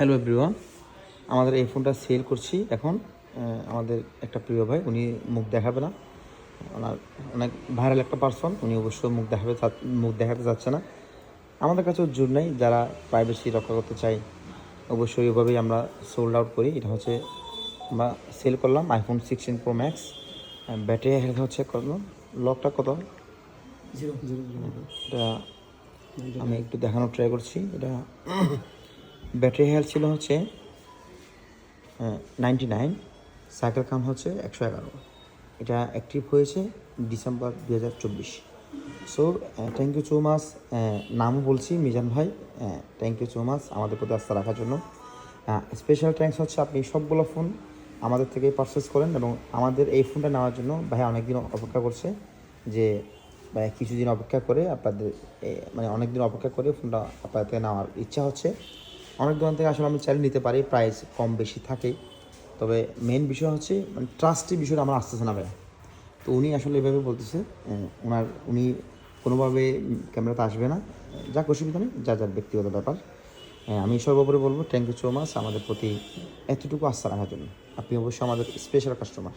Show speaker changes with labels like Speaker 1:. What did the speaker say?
Speaker 1: Hello everyone, আমাদের এই ফোনটা সেল করছি এখন। আমাদের একটা প্রিয় ভাই, উনি মুখ দেখাবে না, ওনার অনেক ভাইরাল একটা পার্সন, উনি অবশ্যই মুখ দেখাতে চাচ্ছে না। আমাদের কাছেও জোর নেই, যারা প্রাইভেসি রক্ষা করতে চাই অবশ্যই এভাবেই আমরা সোল্ড আউট করি। এটা হচ্ছে আমরা সেল করলাম iPhone 16 Pro Max। Battery health হচ্ছে কত, লকটা কত,
Speaker 2: 0
Speaker 1: এটা আমি একটু দেখানোর ট্রাই করছি। এটা ব্যাটারি হেলথ ছিল হচ্ছে 99, সাইকেল কাউন্ট হচ্ছে 111। এটা অ্যাক্টিভ হয়েছে December 2024। So thank you so much. নামও বলছি মিজান ভাই, থ্যাংক ইউ সো মাচ আমাদের প্রতি আস্থা রাখার জন্য। স্পেশাল থ্যাঙ্কস হচ্ছে আপনি সবগুলো ফোন আমাদের থেকে পারচেস করেন এবং আমাদের এই ফোনটা নেওয়ার জন্য ভাই অনেকদিন অপেক্ষা করছে, যে ভাই কিছুদিন অপেক্ষা করে আপনাদের মানে অনেক দিন অপেক্ষা করে ফোনটা আপনাদের থেকে নেওয়ার ইচ্ছা হচ্ছে। অনেক দোকান থেকে আসলে আমি চাইলে নিতে পারি, প্রাইস কম বেশি থাকেই, তবে মেন বিষয় হচ্ছে মানে ট্রাস্টের বিষয়টা আমার আসতেছে না ভাই। তো উনি আসলে এভাবে বলতেছে, উনি কোনোভাবে ক্যামেরাতে আসবে না, যাক অসুবিধা নেই, যার ব্যক্তিগত ব্যাপার। আমি সর্বোপরি বলবো থ্যাংক ইউ সো মাচ আমাদের প্রতি এতটুকু আস্থা রাখার জন্য। আপনি অবশ্যই আমাদের স্পেশাল কাস্টমার।